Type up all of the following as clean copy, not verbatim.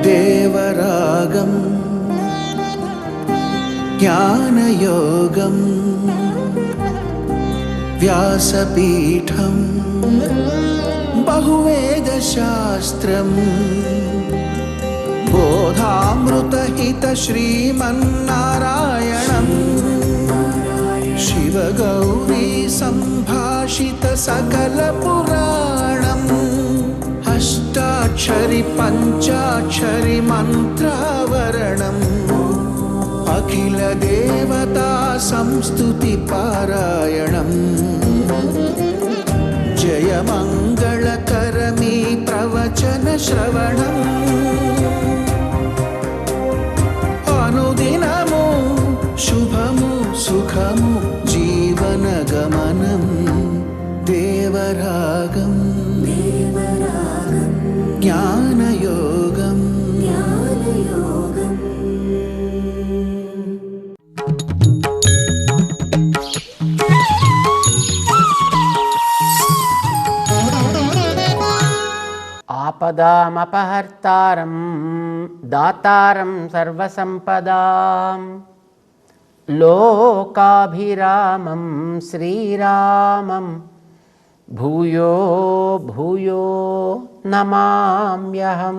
దేవరాగం జ్ఞానయోగం వ్యాసపీఠం బహువేదశాస్త్రం బోధామృతహిత శ్రీమన్నారాయణం శివగౌరీ సంభాషిత సకల పురాణం అష్టాక్షరి పంచాక్షరి మంత్రావరణం అఖిల దేవతా సంస్తుతి పారాయణం జయ మంగళకరమీ ప్రవచన శ్రవణం అనుదినము శుభము సుఖము జీవన గమనం దేవరాగం జ్ఞానయోగం ఆపదామపహర్తారం దాతారం సర్వసంపదాం లోకాభిరామం శ్రీరామం భూయో భూయో నమామ్యహం.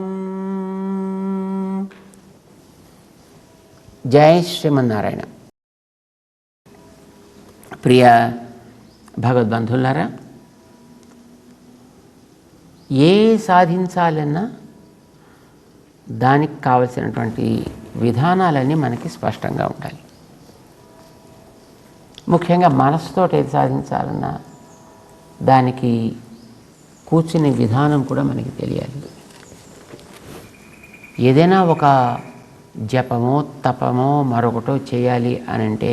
జై శ్రీమన్నారాయణ. ప్రియ భగవద్బంధులారా, ఏ సాధించాలన్నా దానికి కావలసినటువంటి విధానాలన్నీ మనకి స్పష్టంగా ఉండాలి. ముఖ్యంగా మనసుతో ఏది సాధించాలన్నా దానికి కూర్చునే విధానం కూడా మనకి తెలియాలి. ఏదైనా ఒక జపమో తపమో మరొకటో చేయాలి అని అంటే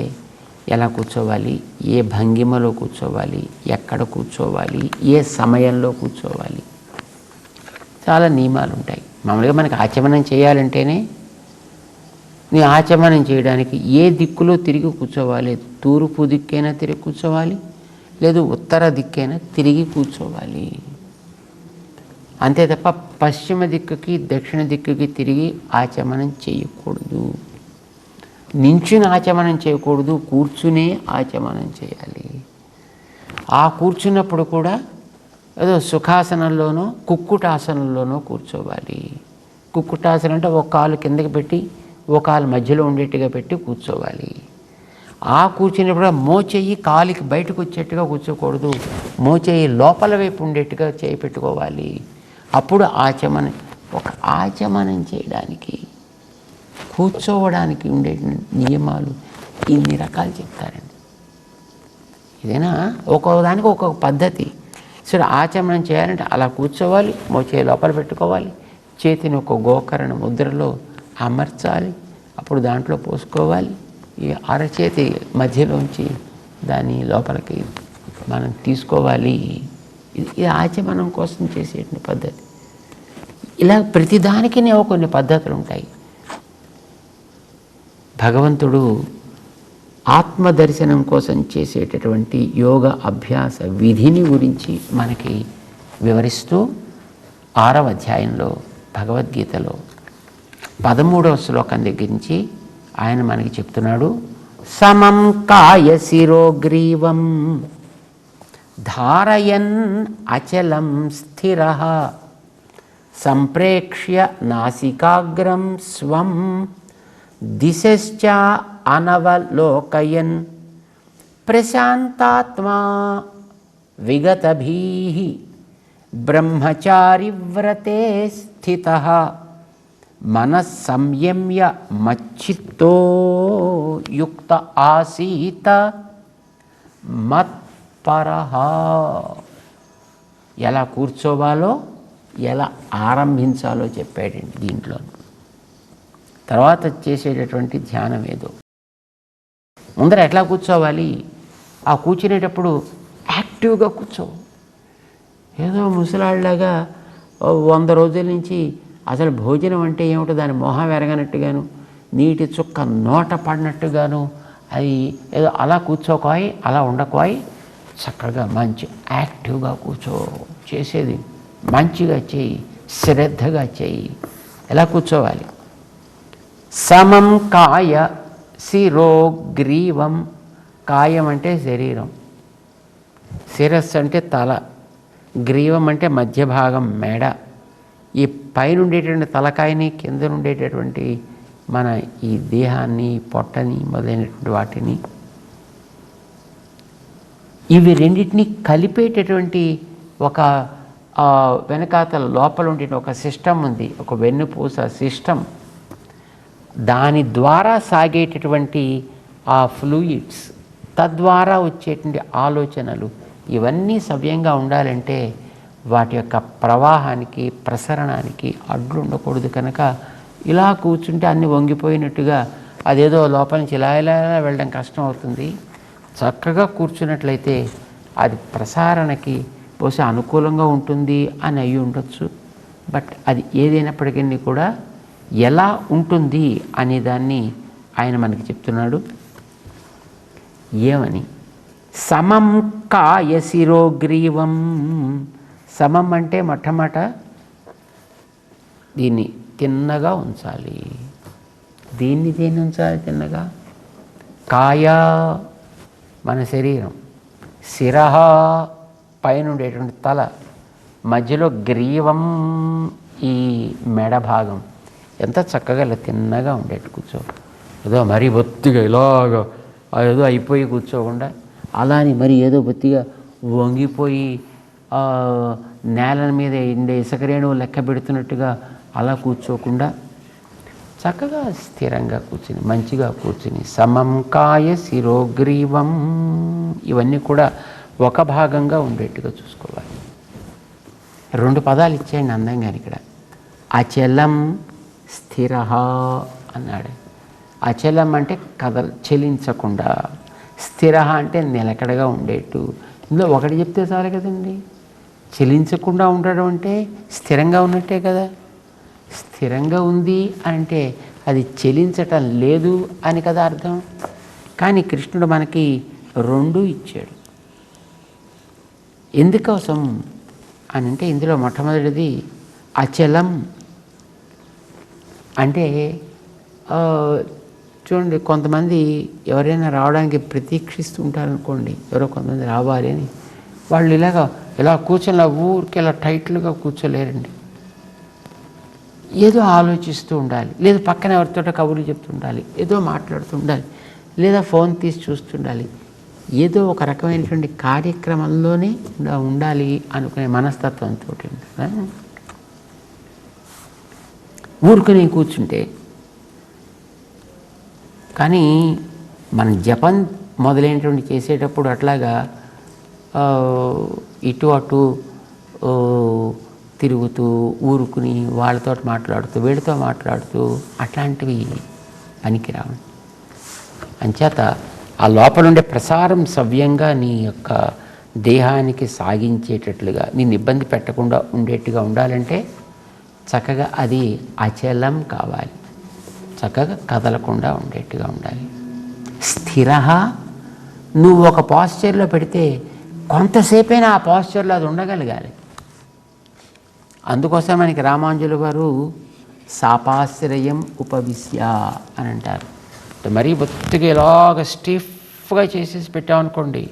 ఎలా కూర్చోవాలి, ఏ భంగిమలో కూర్చోవాలి, ఎక్కడ కూర్చోవాలి, ఏ సమయంలో కూర్చోవాలి, చాలా నియమాలు ఉంటాయి. మామూలుగా మనకి ఆచమనం చేయాలంటేనే నీ ఆచమనం చేయడానికి ఏ దిక్కులో తిరిగి కూర్చోవాలి, తూర్పు దిక్కైనా తిరిగి కూర్చోవాలి, లేదు ఉత్తర దిక్కైనా తిరిగి కూర్చోవాలి. అంతే తప్ప పశ్చిమ దిక్కుకి దక్షిణ దిక్కుకి తిరిగి ఆచమనం చేయకూడదు. నించుని ఆచమనం చేయకూడదు, కూర్చునే ఆచమనం చేయాలి. ఆ కూర్చున్నప్పుడు కూడా ఏదో సుఖాసనంలోనో కుక్కుటాసనంలోనో కూర్చోవాలి. కుక్కుటాసనం అంటే ఒక కాలు కిందకి పెట్టి ఒక కాలు మధ్యలో ఉండేట్టుగా పెట్టి కూర్చోవాలి. ఆ కూర్చున్నప్పుడు మోచెయ్యి కాలికి బయటకు వచ్చేట్టుగా కూర్చోకూడదు, మోచెయ్యి లోపల వైపు ఉండేట్టుగా చేయి పెట్టుకోవాలి. అప్పుడు ఆచమనం. ఒక ఆచమనం చేయడానికి కూర్చోవడానికి ఉండే నియమాలు ఇన్ని రకాలు చెప్తారండి. ఇదేనా ఒక్కొక్క దానికి ఒక్కొక్క పద్ధతి. సరే, ఆచమనం చేయాలంటే అలా కూర్చోవాలి, మోచేయి లోపల పెట్టుకోవాలి, చేతిని ఒక గోకరణ ముద్రలో అమర్చాలి, అప్పుడు దాంట్లో పోసుకోవాలి. ఈ అరచేతి మధ్యలోంచి దాన్ని లోపలికి మనం తీసుకోవాలి. ఇది ఆచమనం కోసం చేసేటువంటి పద్ధతి. ఇలా ప్రతిదానికి కొన్ని పద్ధతులు ఉంటాయి. భగవంతుడు ఆత్మదర్శనం కోసం చేసేటటువంటి యోగ అభ్యాస విధిని గురించి మనకి వివరిస్తూ 6వ అధ్యాయంలో భగవద్గీతలో 13వ శ్లోకం దగ్గర నుంచి ఆయన మనకి చెప్తున్నాడు. సమం కాయ శిరోగ్రీవం ధారయన్ అచలం స్థిరః సంప్రేక్ష్య నాసికాగ్రం స్వం దిశశ్చ అనవలోకయన్ ప్రశాంతాత్మా విగతభీః బ్రహ్మచారి వ్రతే స్థితః మనః సంయమ్య మచ్చిత్తో యుక్త ఆసీత మత్పరః. ఎలా కూర్చోవాలో, ఎలా ఆరంభించాలో చెప్పాడండి దీంట్లో. తర్వాత చేసేటటువంటి ధ్యానం ఏదో. ముందర ఎట్లా కూర్చోవాలి, ఆ కూర్చునేటప్పుడు యాక్టివ్గా కూర్చో. ఏదో ముసలాళ్ళలాగా 100 రోజుల నుంచి అసలు భోజనం అంటే ఏమిటో దాని మొహం ఎరగనట్టుగాను, నీటి చుక్క నోట పడినట్టుగాను, అది ఏదో అలా కూర్చోకోయి, అలా ఉండకోయి. చక్కగా మంచి యాక్టివ్గా కూర్చో, చేసేది మంచిగా చేయి, శ్రద్ధగా చేయి. ఎలా కూర్చోవాలి? సమం కాయ శిరో గ్రీవం. కాయం అంటే శరీరం, శిరస్సు అంటే తల, గ్రీవం అంటే మధ్య భాగం మెడ. ఈ పైన ఉండేటువంటి తలకాయని, కింద ఉండేటటువంటి మన ఈ దేహాన్ని, పొట్టని మొదలైనటువంటి వాటిని, ఇవి రెండింటినీ కలిపేటటువంటి ఒక వెనకాతల లోపల ఉండే ఒక సిస్టమ్ ఉంది, ఒక వెన్నుపూస సిస్టమ్. దాని ద్వారా సాగేటటువంటి ఆ ఫ్లూయిడ్స్, తద్వారా వచ్చేటువంటి ఆలోచనలు, ఇవన్నీ సవ్యంగా ఉండాలంటే వాటి యొక్క ప్రవాహానికి, ప్రసరణానికి అడ్డు ఉండకూడదు. కనుక ఇలా కూర్చుంటే అన్నీ వంగిపోయినట్టుగా అదేదో లోపల నుంచి ఇలా ఇలా వెళ్ళడం కష్టం అవుతుంది. చక్కగా కూర్చున్నట్లయితే అది ప్రసారణకి బహుశా అనుకూలంగా ఉంటుంది అని అయి ఉండొచ్చు. బట్ అది ఏదైనప్పటికీ కూడా ఎలా ఉంటుంది అనే దాన్ని ఆయన మనకి చెప్తున్నాడు. ఏమని? సమం కాయ శిరోగ్రీవం. సమం అంటే మొట్టమొదట దీన్ని తిన్నగా ఉంచాలి. దేన్ని ఉంచాలి తిన్నగా? కాయ మన శరీరం, శిరః పైన ఉండేటువంటి తల, మధ్యలో గ్రీవం ఈ మెడ భాగం. ఎంత చక్కగా ఇలా తిన్నగా ఉండేట్టు కూర్చో. ఏదో మరీ బొత్తిగా ఇలాగ ఏదో అయిపోయి కూర్చోకుండా, అలా అని మరి ఏదో బొత్తిగా వంగిపోయి నేల మీద ఇసుక రేణువు లెక్క పెడుతున్నట్టుగా అలా కూర్చోకుండా చక్కగా స్థిరంగా కూర్చుని, మంచిగా కూర్చుని, సమం కాయ శిరోగ్రీవం, ఇవన్నీ కూడా ఒక భాగంగా ఉండేట్టుగా చూసుకోవాలి. 2 పదాలు ఇచ్చేయండి అందంగా ఇక్కడ. అచలం స్థిర అన్నాడు. అచలం అంటే చెలించకుండా, స్థిర అంటే నిలకడగా ఉండేట్టు. ఇందులో ఒకటి చెప్తే చాలు కదండి. చెలించకుండా ఉండడం అంటే స్థిరంగా ఉన్నట్టే కదా. స్థిరంగా ఉంది అంటే అది చెలించటం లేదు అని కదా అర్థం. కానీ కృష్ణుడు మనకి 2 ఇచ్చాడు. ఎందుకోసం అని అంటే ఇందులో మొట్టమొదటిది అచలం అంటే చూడండి, కొంతమంది ఎవరైనా రావడానికి ప్రతీక్షిస్తూ ఉంటారనుకోండి, ఎవరో కొంతమంది రావాలి అని, వాళ్ళు ఇలా కూర్చొని ఊరికి ఇలా టైట్లుగా కూర్చోలేరండి. ఏదో ఆలోచిస్తూ ఉండాలి, లేదా పక్కన ఎవరితోటో కబుర్లు చెప్తుండాలి, ఏదో మాట్లాడుతుండాలి, లేదా ఫోన్ తీసి చూస్తుండాలి. ఏదో ఒక రకమైనటువంటి కార్యక్రమంలోనే ఉండాలి అనుకునే మనస్తత్వంతో ఊరుకుని కూర్చుంటే. కానీ మనం జపం మొదలైనటువంటి చేసేటప్పుడు అట్లాగా ఇటు అటు తిరుగుతూ, ఊరుకుని, వాళ్ళతో మాట్లాడుతూ, వీళ్ళతో మాట్లాడుతూ అట్లాంటివి పనికిరావు. అంచేత ఆ లోపల ఉండే ప్రసారం సవ్యంగా నీ యొక్క దేహానికి సాగించేటట్లుగా, నిన్ను ఇబ్బంది పెట్టకుండా ఉండేట్టుగా ఉండాలంటే చక్కగా అది అచలం కావాలి, చక్కగా కదలకుండా ఉండేట్టుగా ఉండాలి. స్థిర, నువ్వు ఒక పాస్చర్లో పెడితే కొంతసేపైనా ఆ పాస్చర్లో అది ఉండగలగాలి. అందుకోసం మనకి రామానుజుల వారు సాపాశ్రయం ఉపవిశ్య అని అంటారు. మరీ బొత్తిగా ఇలాగ స్టిఫ్గా చేసేసి పెట్టామనుకోండి,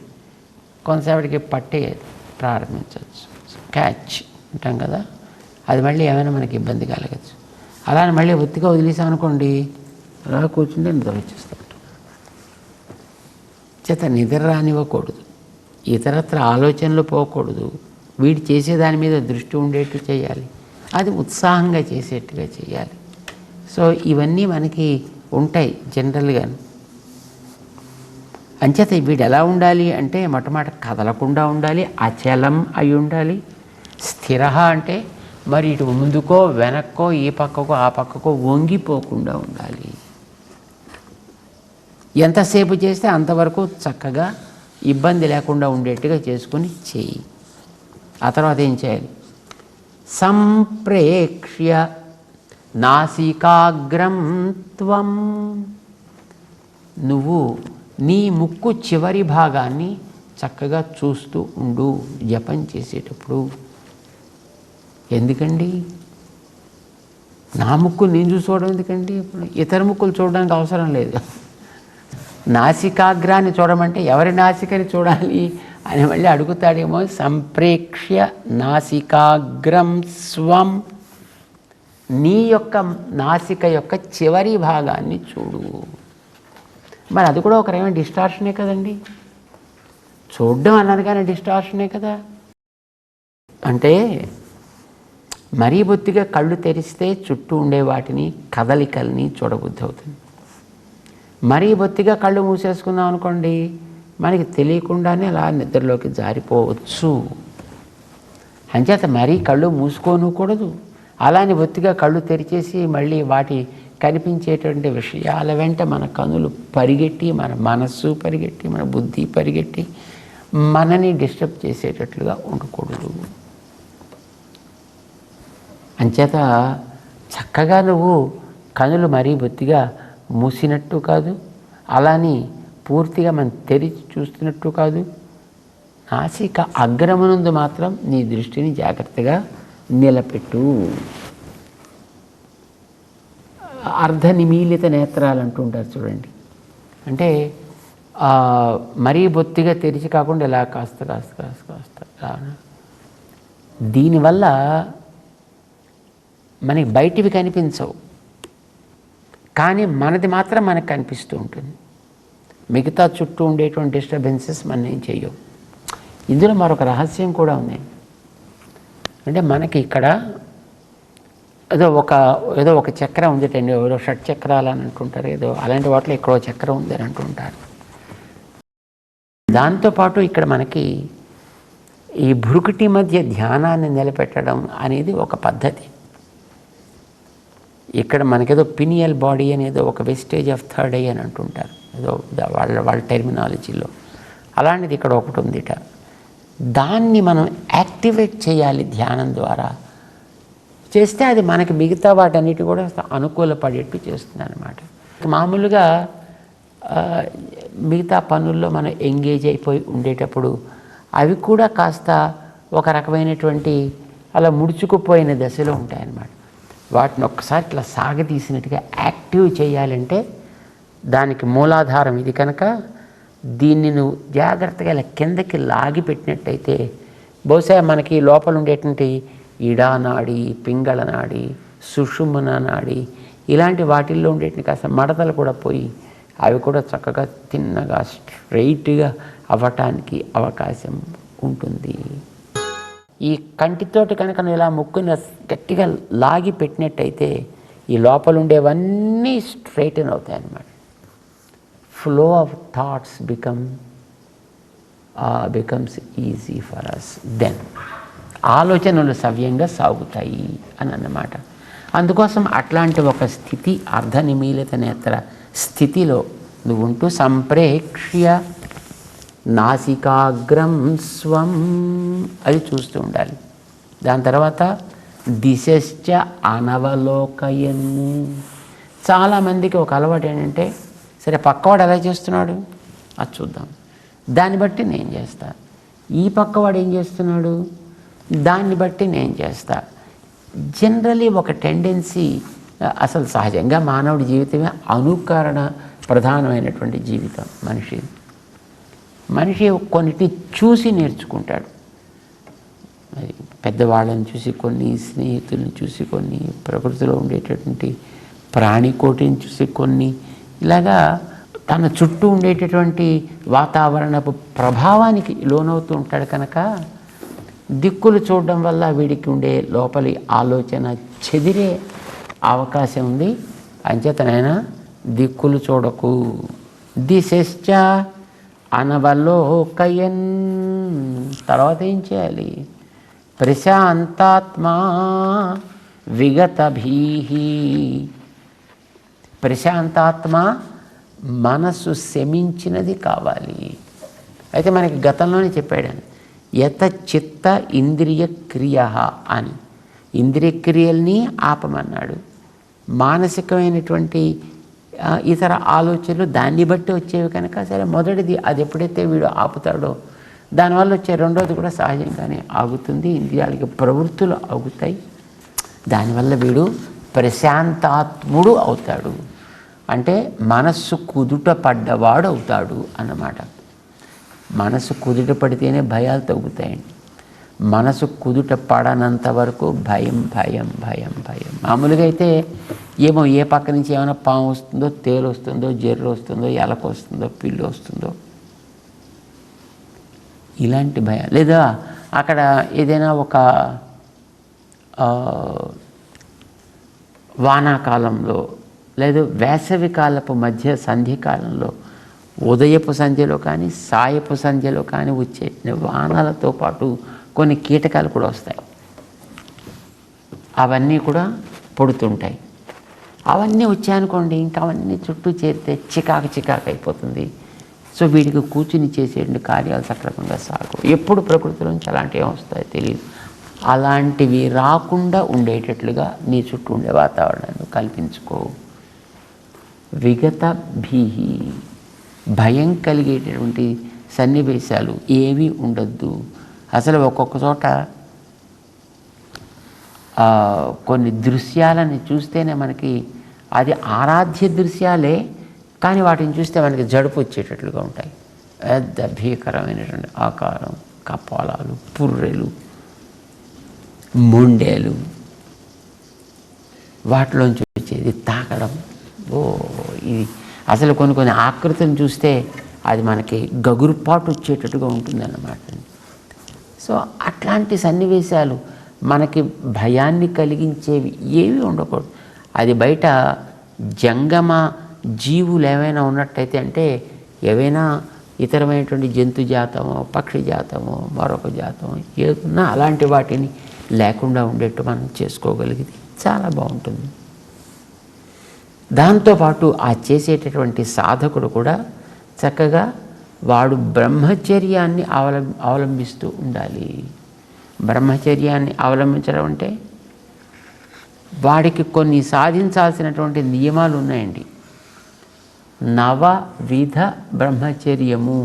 కొంతసేపటికి పట్టే ప్రారంభించవచ్చు, క్యాచ్ అంటాం కదా, అది మళ్ళీ ఏమైనా మనకి ఇబ్బంది కలగచ్చు. అలానే మళ్ళీ ఒత్తిగా వదిలేసామనుకోండి, అలా కూర్చుంటే నిద్ర వచ్చేస్తాం. చేత నిద్ర రానివ్వకూడదు, ఇతరత్ర ఆలోచనలు పోకూడదు, వీడు చేసే దాని మీద దృష్టి ఉండేట్టు చేయాలి, అది ఉత్సాహంగా చేసేట్టుగా చేయాలి. సో ఇవన్నీ మనకి ఉంటాయి జనరల్గా. అంచేత వీడు ఎలా ఉండాలి అంటే మొట్టమొదట కదలకుండా ఉండాలి, అచలం అయి ఉండాలి. స్థిర అంటే మరి ఇటు ముందుకో వెనక్కో ఈ పక్కకో ఆ పక్కకో వంగిపోకుండా ఉండాలి. ఎంతసేపు చేస్తే అంతవరకు చక్కగా ఇబ్బంది లేకుండా ఉండేట్టుగా చేసుకొని చేయి. ఆ తర్వాత ఏం చేయాలి? సంప్రేక్ష్య నాసికాగ్రం త్వం, నువ్వు నీ ముక్కు చివరి భాగాన్ని చక్కగా చూస్తూ ఉండు జపం చేసేటప్పుడు. ఎందుకండి నా ముక్కులు నేను చూసుకోవడం ఎందుకండి? ఇప్పుడు ఇతర ముక్కులు చూడడానికి అవసరం లేదు. నాసికాగ్రాన్ని చూడమంటే ఎవరి నాసికని చూడాలి అని మళ్ళీ అడుగుతాడేమో. సంప్రేక్ష్య నాసికాగ్రం స్వం, నీ యొక్క నాసిక యొక్క చివరి భాగాన్ని చూడు. మరి అది కూడా ఒక రకమైన డిస్టార్షనే కదండి. చూడడం అన్నాను కానీ డిస్టార్షనే కదా. అంటే మరీ బొత్తిగా కళ్ళు తెరిస్తే చుట్టూ ఉండే వాటిని కదలికల్ని చూడబుద్ధి అవుతుంది. మరీ బొత్తిగా కళ్ళు మూసేసుకుందాం అనుకోండి, మనకి తెలియకుండానే అలా నిద్రలోకి జారిపోవచ్చు. అంచేత మరీ కళ్ళు మూసుకోనకూడదు, అలానే బొత్తిగా కళ్ళు తెరిచేసి మళ్ళీ వాటి కనిపించేటువంటి విషయాల వెంట మన కనులు పరిగెట్టి, మన మనస్సు పరిగెట్టి, మన బుద్ధి పరిగెట్టి మనని డిస్టర్బ్ చేసేటట్లుగా ఉండకూడదు. అంచేత చక్కగా నువ్వు కనులు మరీ బొత్తిగా మూసినట్టు కాదు, అలాని పూర్తిగా మనం తెరిచి చూస్తున్నట్టు కాదు. నాసిక అగ్రమునందు మాత్రం నీ దృష్టిని జాగ్రత్తగా నిలపెట్టు. అర్ధ నిమీలిత నేత్రాలు అంటుంటారు చూడండి. అంటే మరీ బొత్తిగా తెరిచి కాకుండా ఇలా కాస్త కాస్త కాస్త కాస్త. దీనివల్ల మనకి బయటివి కనిపించవు, కానీ మనది మాత్రం మనకు కనిపిస్తూ ఉంటుంది. మిగతా చుట్టూ ఉండేటువంటి డిస్టర్బెన్సెస్ మనం ఏం చెయ్యవు. ఇందులో మరొక రహస్యం కూడా ఉంది. అంటే మనకి ఇక్కడ ఏదో ఒక చక్రం ఉందిటండి, ఏదో షట్ చక్రాలు అని అంటుంటారు, ఏదో అలాంటి వాటిలో ఎక్కడో చక్రం ఉంది అని అంటుంటారు. దాంతోపాటు ఇక్కడ మనకి ఈ భృకుటి మధ్య ధ్యానాన్ని నిలబెట్టడం అనేది ఒక పద్ధతి. ఇక్కడ మనకేదో పినియల్ బాడీ అనేది ఒక వెస్టేజ్ ఆఫ్ థర్డ్ ఐ అని అంటుంటారు, ఏదో వాళ్ళ టెర్మినాలజీలో. అలాంటిది ఇక్కడ ఒకటి ఉందిట. దాన్ని మనం యాక్టివేట్ చేయాలి ధ్యానం ద్వారా. చేస్తే అది మనకి మిగతా వాటన్నిటి కూడా అనుకూలపడేట్టు చేస్తుంది అన్నమాట. మామూలుగా మిగతా పనుల్లో మనం ఎంగేజ్ అయిపోయి ఉండేటప్పుడు అవి కూడా కాస్త ఒక రకమైనటువంటి అలా ముడుచుకుపోయిన దశలో ఉంటాయన్నమాట. వాటిని ఒక్కసారి ఇట్లా సాగతీసినట్టుగా యాక్టివ్ చేయాలంటే దానికి మూలాధారం ఇది కనుక, దీన్ని నువ్వు జాగ్రత్తగా ఇలా కిందకి లాగి పెట్టినట్టయితే బహుశా మనకి లోపల ఉండేటువంటి ఇడానాడి, పింగళ నాడి, సుషుమ్న నాడి ఇలాంటి వాటిల్లో ఉండేటువంటి కాస్త మడతలు కూడా పోయి అవి కూడా చక్కగా తిన్నగా స్ట్రైట్గా అవ్వటానికి అవకాశం ఉంటుంది. ఈ కంటితోటి కనుక ఇలా ముక్కుని గట్టిగా లాగి పెట్టినట్టయితే ఈ లోపల ఉండేవన్నీ స్ట్రైటన్ అవుతాయి అన్నమాట. Flow of thoughts becomes easy for us. Then ఆలోచనలు సవ్యంగా సాగుతాయి అని అన్నమాట. అందుకోసం అట్లాంటి ఒక స్థితి, అర్ధ నిమీలిత నేత్ర స్థితిలో నువ్వు ఉంటూ సంప్రేక్ష్య నాసికాగ్రం స్వం అది చూస్తూ ఉండాలి. దాని తర్వాత దిశశ్చ అనవలోకయన్. చాలామందికి ఒక అలవాటు ఏంటంటే, సరే పక్కవాడు ఎలా చేస్తున్నాడు అది చూద్దాం, దాన్ని బట్టి నేను చేస్తా. ఈ పక్కవాడు ఏం చేస్తున్నాడు దాన్ని బట్టి నేను చేస్తా. జనరలీ ఒక టెండెన్సీ, అసలు సహజంగా మానవుడి జీవితమే అనుకరణ ప్రధానమైనటువంటి జీవితం మనిషి కొన్నిటిని చూసి నేర్చుకుంటాడు. పెద్దవాళ్ళని చూసి కొన్ని, స్నేహితుల్ని చూసి కొన్ని, ప్రకృతిలో ఉండేటటువంటి ప్రాణికోటిని చూసి కొన్ని, ఇలాగా తన చుట్టూ ఉండేటటువంటి వాతావరణపు ప్రభావానికి లోనవుతూ ఉంటాడు. కనుక దిక్కులు చూడడం వల్ల వీడికి ఉండే లోపలి ఆలోచన చెదిరే అవకాశం ఉంది. అంచేతనైనా దిక్కులు చూడకు. దిశశ్చ అనవలోకయన్. తర్వాత ఏం చేయాలి? ప్రశాంతాత్మా విగతభీహి. ప్రశాంతాత్మ మనస్సు శమించినది కావాలి. అయితే మనకి గతంలోనే చెప్పాడు, యత చిత్త ఇంద్రియ క్రియ అని. ఇంద్రియ క్రియల్ని ఆపమన్నాడు. మానసికమైనటువంటి ఇతర ఆలోచనలు దాన్ని బట్టి వచ్చేవి కనుక, సరే మొదటిది అది ఎప్పుడైతే వీడు ఆపుతాడో దానివల్ల వచ్చే రెండోది కూడా సహజంగానే ఆగుతుంది, ఇంద్రియాలకి ప్రవృత్తులు ఆగుతాయి. దానివల్ల వీడు ప్రశాంతాత్ముడు అవుతాడు, అంటే మనస్సు కుదుట పడ్డవాడు అవుతాడు అన్నమాట. మనసు కుదుట పడితేనే భయాలు తగ్గుతాయండి. మనసు కుదుట పడనంత వరకు భయం భయం భయం భయం. మామూలుగా అయితే ఏమో ఏ పక్క నుంచి ఏమైనా పాము వస్తుందో, తేలు వస్తుందో, జెర్రు వస్తుందో, ఎలక వస్తుందో, పిల్లి వస్తుందో, ఇలాంటి భయం. లేదా అక్కడ ఏదైనా ఒక వానాకాలంలో లేదు వేసవి కాలపు మధ్య సంధ్యకాలంలో, ఉదయపు సంధ్యలో కానీ సాయపు సంధ్యలో కానీ వచ్చే వానలతో పాటు కొన్ని కీటకాలు కూడా వస్తాయి. అవన్నీ కూడా పొడుతుంటాయి. అవన్నీ వచ్చాయనుకోండి, ఇంకా అవన్నీ చుట్టూ చేరితే చికాకు చికాకు అయిపోతుంది. సో వీడికి కూర్చుని చేసేటువంటి కార్యాలు సక్రమంగా సాగు. ఎప్పుడు ప్రకృతిలోంచి అలాంటివి వస్తాయో తెలియదు. అలాంటివి రాకుండా ఉండేటట్లుగా నీ చుట్టూ ఉండే వాతావరణాన్ని కల్పించుకో. విగత భీహి, భయం కలిగేటటువంటి సన్నివేశాలు ఏమీ ఉండద్దు. అసలు ఒక్కొక్క చోట కొన్ని దృశ్యాలని చూస్తేనే మనకి అది ఆరాధ్య దృశ్యాలే, కానీ వాటిని చూస్తే మనకి జడుపు వచ్చేటట్లుగా ఉంటాయి. పెద్ద భీకరమైనటువంటి ఆకారం, కపాలాలు, పుర్రెలు, మొండేలు, వాటిలోంచి వచ్చేది తాకడం. ఇది అసలు కొన్ని ఆకృతులను చూస్తే అది మనకి గగురుపాటు వచ్చేటట్టుగా ఉంటుందన్నమాట. సో అట్లాంటి సన్నివేశాలు మనకి భయాన్ని కలిగించేవి ఏవి ఉండకూడదు. అది బయట జంగమ జీవులు ఏవైనా ఉన్నట్టయితే, అంటే ఏవైనా ఇతరమైనటువంటి జంతు జాతమో, పక్షి జాతమో, మరొక జాతమో ఏదున్నా అలాంటి వాటిని లేకుండా ఉండేట్టు మనం చేసుకోగలిగితే చాలా బాగుంటుంది. దాంతోపాటు ఆ చేసేటటువంటి సాధకుడు కూడా చక్కగా వాడు బ్రహ్మచర్యాన్ని అవలంబిస్తూ ఉండాలి. బ్రహ్మచర్యాన్ని అవలంబించడం అంటే వాడికి కొన్ని సాధించాల్సినటువంటి నియమాలు ఉన్నాయండి. నవవిధ బ్రహ్మచర్యము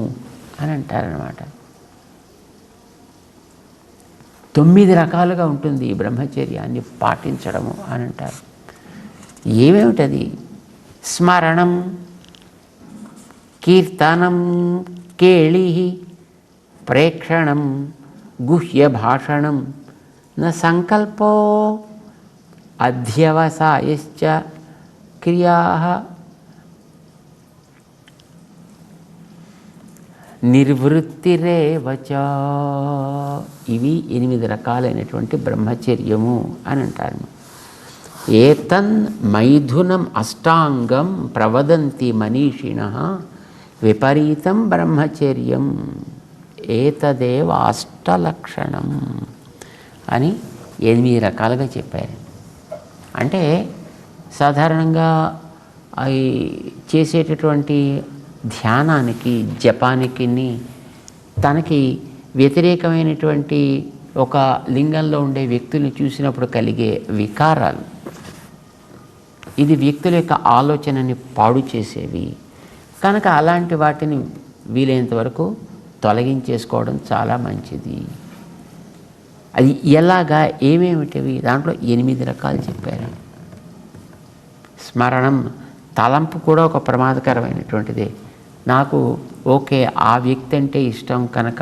అని అంటారనమాట. 9 రకాలుగా ఉంటుంది ఈ బ్రహ్మచర్యాన్ని పాటించడము అని అంటారు. ఏమేమిటది? స్మరణం, కీర్తనం, కేళి, ప్రేక్షణం, గుహ్య భాషణం, న సంకల్పో, అధ్యవసాయశ్చ క్రియా, నిర్వృత్తిరేవచ. ఇవి 8 రకాలైనటువంటి బ్రహ్మచర్యము అని అంటారు. ఏతన్ మైథునం అష్టాంగం ప్రవదంతి మనీషిణః విపరీతం బ్రహ్మచర్యం ఏతదేవ అష్టలక్షణం అని 8 రకాలుగా చెప్పారు. అంటే సాధారణంగా అవి చేసేటటువంటి ధ్యానానికి, జపానికి తనకి వ్యతిరేకమైనటువంటి ఒక లింగంలో ఉండే వ్యక్తుల్ని చూసినప్పుడు కలిగే వికారాలు, ఇది వ్యక్తుల యొక్క ఆలోచనని పాడు చేసేవి కనుక అలాంటి వాటిని వీలైనంత వరకు తొలగించేసుకోవడం చాలా మంచిది. అది ఎలాగా, ఏమేమిటివి? దాంట్లో 8 రకాలు చెప్పారు. స్మరణం, తలంపు కూడా ఒక ప్రమాదకరమైనటువంటిదే. నాకు ఓకే ఆ వ్యక్తి అంటే ఇష్టం కనుక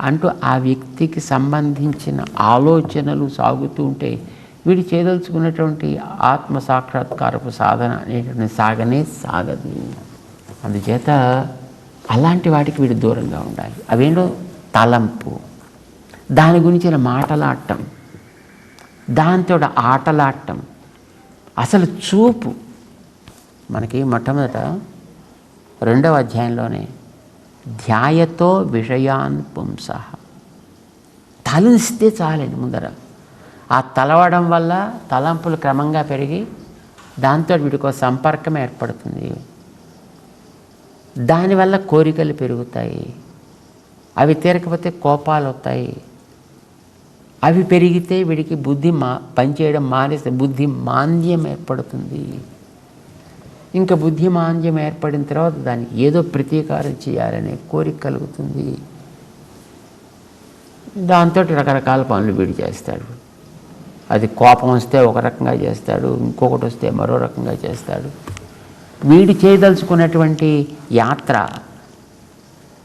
అంటూ ఆ వ్యక్తికి సంబంధించిన ఆలోచనలు సాగుతూ ఉంటే వీడు చేయదలుచుకున్నటువంటి ఆత్మ సాక్షాత్కారపు సాధన అనేటువంటి సాగనే సాగదు. అందుచేత అలాంటి వాటికి వీడు దూరంగా ఉండాలి. అవేంటో తలంపు, దాని గురించిన మాటలాడటం, దాంతో ఆటలాడటం, అసలు చూపు. మనకి మొట్టమొదట 2వ అధ్యాయంలోనే ధ్యాయతో విషయాన్ పుంసః, తలిస్తే చాలండి ముందర. ఆ తలవడం వల్ల తలంపులు క్రమంగా పెరిగి దాంతో వీడికి ఒక సంపర్కం ఏర్పడుతుంది. దానివల్ల కోరికలు పెరుగుతాయి. అవి తీరకపోతే కోపాలు వస్తాయి. అవి పెరిగితే వీడికి బుద్ధి పనిచేయడం మానేస్తే బుద్ధి మాంద్యం ఏర్పడుతుంది. ఇంకా బుద్ధి మాంద్యం ఏర్పడిన తర్వాత దానికి ఏదో ప్రతీకారం చేయాలనే కోరిక కలుగుతుంది. దాంతో రకరకాల పనులు వీడు చేస్తాడు. అది కోపం వస్తే ఒక రకంగా చేస్తాడు, ఇంకొకటి వస్తే మరో రకంగా చేస్తాడు. వీడు చేయదలుచుకున్నటువంటి యాత్ర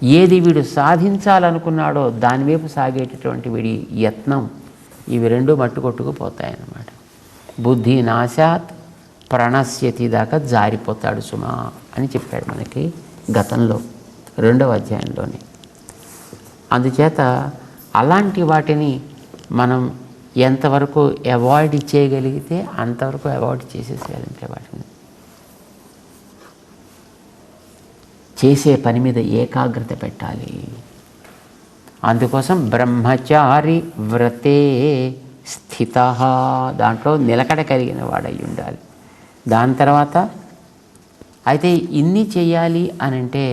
ఏది వీడు సాధించాలనుకున్నాడో దానివైపు సాగేటటువంటి వీడి యత్నం, ఇవి రెండు మట్టుకొట్టుకుపోతాయన్నమాట. బుద్ధి నాశాత్ ప్రణశ్యతి దాకా జారిపోతాడు సుమా అని చెప్పాడు మనకి గతంలో 2వ అధ్యాయంలోనే. అందుచేత అలాంటి వాటిని మనం ఎంతవరకు అవాయిడ్ చేయగలిగితే అంతవరకు అవాయిడ్ చేసేసేయాలంటే వాటిని. చేసే పని మీద ఏకాగ్రత పెట్టాలి. అందుకోసం బ్రహ్మచారి వ్రతే స్థిత, దాంట్లో నిలకడ కలిగిన వాడై ఉండాలి. దాని తర్వాత అయితే ఇన్ని చెయ్యాలి అని అంటే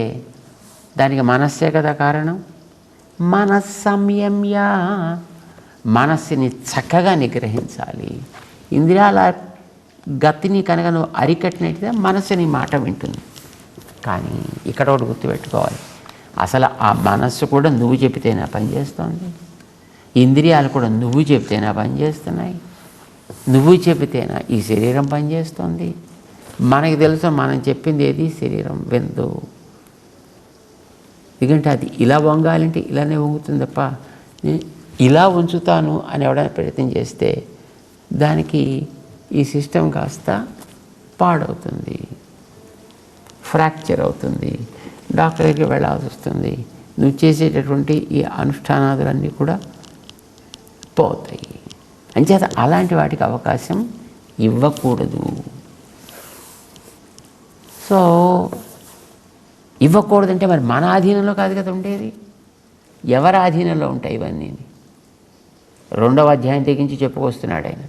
దానికి మనస్సే కదా కారణం. మనస్సంయమ్య, మనస్సుని చక్కగా నిగ్రహించాలి. ఇంద్రియాల గతిని కనుక నువ్వు అరికట్టినట్టుగా మనస్సుని మాట వింటుంది. కానీ ఇక్కడ ఒకటి గుర్తుపెట్టుకోవాలి, అసలు ఆ మనస్సు కూడా నువ్వు చెబితేనే పనిచేస్తుంది, ఇంద్రియాలు కూడా నువ్వు చెబితేనే పనిచేస్తున్నాయి, నువ్వు చెబితేనా ఈ శరీరం పనిచేస్తుంది. మనకి తెలుసు మనం చెప్పింది ఏది శరీరం విందు. ఎందుకంటే అది ఇలా వంగాలంటే ఇలానే వంగుతుంది తప్ప ఇలా ఉంచుతాను అని ఎవడైనా ప్రయత్నం చేస్తే దానికి ఈ సిస్టమ్ కాస్త పాడవుతుంది, ఫ్రాక్చర్ అవుతుంది, డాక్టర్కి వెళ్ళాల్సి వస్తుంది. నువ్వు చేసేటటువంటి ఈ అనుష్ఠానాదులన్నీ కూడా పోతాయి. అంచేత అలాంటి వాటికి అవకాశం ఇవ్వకూడదు. సో ఇవ్వకూడదంటే మరి మన ఆధీనంలో కాదు కదా ఉండేది, ఎవరి ఆధీనంలో ఉంటాయి ఇవన్నీ? 2వ అధ్యాయం తెగించి చెప్పుకొస్తున్నాడు ఆయన.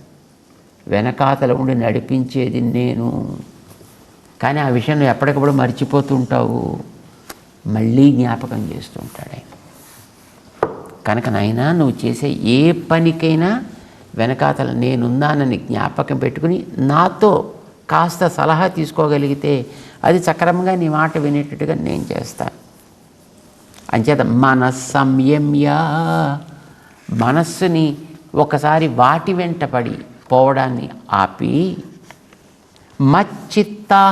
వెనకాతల ఉండి నడిపించేది నేను. కానీ ఆ విషయం ఎప్పటికప్పుడు మర్చిపోతుంటావు, మళ్ళీ జ్ఞాపకం చేస్తూ ఉంటాడు ఆయన. కనుక నాయనా నువ్వు చేసే ఏ పనికైనా వెనకాతల నేనున్నానని జ్ఞాపకం పెట్టుకుని నాతో కాస్త సలహా తీసుకోగలిగితే అది సక్రమంగా నీ మాట వినేటట్టుగా నేను చేస్తాను. అంచేత మనస్సంయమ్య, మనస్సుని ఒకసారి వాటి వెంట పడి పోవడాన్ని ఆపి, మచ్చిత్తా,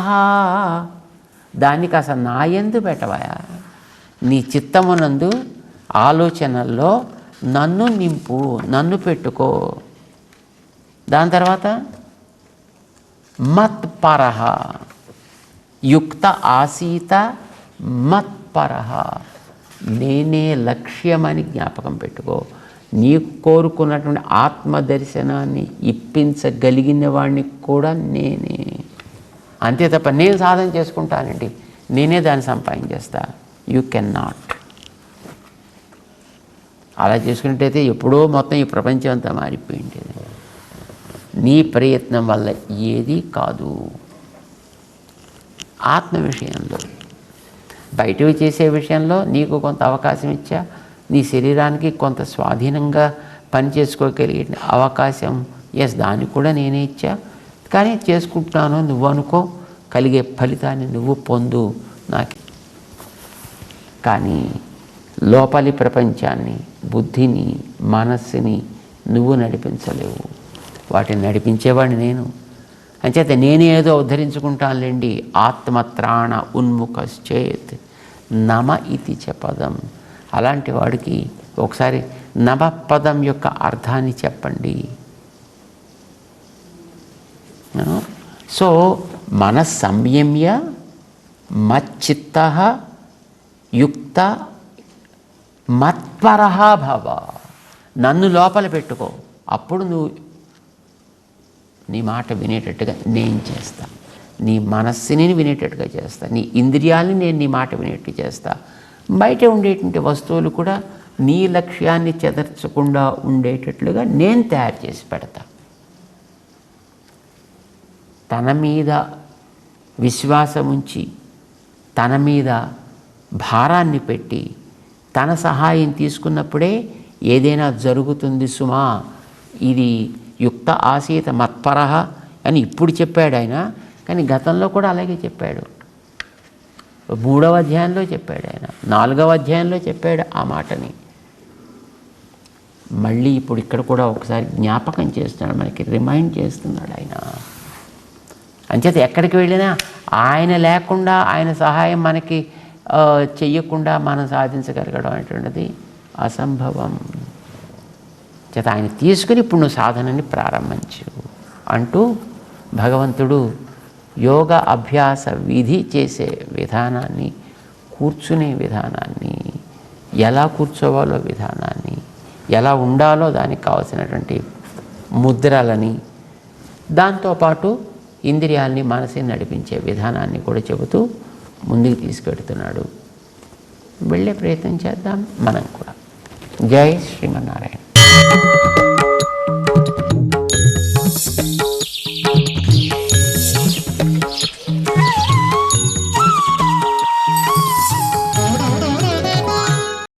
దాన్ని కాస్త నా యందు పెట్టవయా, నీ చిత్తమునందు ఆలోచనల్లో నన్ను నింపు, నన్ను పెట్టుకో. దాని తర్వాత మత్పరః, యుక్త ఆసీత మత్పరః, నేనే లక్ష్యమని జ్ఞాపకం పెట్టుకో. నీ కోరుకున్నటువంటి ఆత్మదర్శనాన్ని ఇప్పించగలిగిన వాడిని కూడా నేనే. అంతే తప్ప నేను సాధన చేసుకుంటానండి, నేనే దాన్ని సంపాదించేస్తా. You can not. అలా చేసుకున్నట్టయితే ఎప్పుడో మొత్తం ఈ ప్రపంచం అంతా మారిపోయింది. నీ ప్రయత్నం వల్ల ఏది కాదు. ఆత్మ విషయంలో, బయటవి చేసే విషయంలో నీకు కొంత అవకాశం ఇచ్చా, నీ శరీరానికి కొంత స్వాధీనంగా పనిచేసుకోగలిగిన అవకాశం దాన్ని కూడా నేనే ఇచ్చా. కానీ చేసుకుంటున్నాను నువ్వు అనుకో, కలిగే ఫలితాన్ని నువ్వు పొందు నాకు. కానీ లోపలి ప్రపంచాన్ని, బుద్ధిని, మనస్సుని నువ్వు నడిపించలేవు. వాటిని నడిపించేవాడిని నేను. అంచేత నేనే ఏదో ఉద్ధరించుకుంటానులేండి. ఆత్మత్రాణ ఉన్ముఖశ్చేత్ నమ ఇతి చ పదం. అలాంటి వాడికి ఒకసారి నమ పదం యొక్క అర్థాన్ని చెప్పండి. సో మన సంయమ్య మచ్చిత్త యుక్త మత్పరః భవ. నన్ను లోపల పెట్టుకో, అప్పుడు నువ్వు నీ మాట వినేటట్టుగా నేను చేస్తా. నీ మనస్సుని వినేటట్టుగా చేస్తా, నీ ఇంద్రియాలని నేను నీ మాట వినేట్టు చేస్తా. బయట ఉండేటువంటి వస్తువులు కూడా నీ లక్ష్యాన్ని చెదర్చకుండా ఉండేటట్లుగా నేను తయారు చేసి పెడతా. తన మీద విశ్వాసం ఉంచి, తన మీద భారాన్ని పెట్టి, తన సహాయం తీసుకున్నప్పుడే ఏదైనా జరుగుతుంది సుమా. ఇది యుక్త ఆసీత మత్పరః అని ఇప్పుడు చెప్పాడు ఆయన. కానీ గతంలో కూడా అలాగే చెప్పాడు. 3వ అధ్యాయంలో చెప్పాడు ఆయన, 4వ అధ్యాయంలో చెప్పాడు ఆ మాటని. మళ్ళీ ఇప్పుడు ఇక్కడ కూడా ఒకసారి జ్ఞాపకం చేస్తున్నాడు, మనకి రిమైండ్ చేస్తున్నాడు ఆయన. అంచేత ఎక్కడికి వెళ్ళినా ఆయన లేకుండా, ఆయన సహాయం మనకి చెయ్యకుండా మనం సాధించగలగడం అనేటువంటిది అసంభవం. చేత ఆయన తీసుకుని ఇప్పుడు నువ్వు సాధనని ప్రారంభించు అంటూ భగవంతుడు యోగ అభ్యాస విధి చేసే విధానాన్ని, కూర్చునే విధానాన్ని, ఎలా కూర్చోవాలో విధానాన్ని, ఎలా ఉండాలో దానికి కావాల్సినటువంటి ముద్రలని, దాంతోపాటు ఇంద్రియాలని మనసుని నడిపించే విధానాన్ని కూడా చెబుతూ ముందుకు తీసుకెడుతున్నాడు. వెళ్ళే ప్రయత్నం చేద్దాం మనం కూడా. జై శ్రీమన్నారాయణ.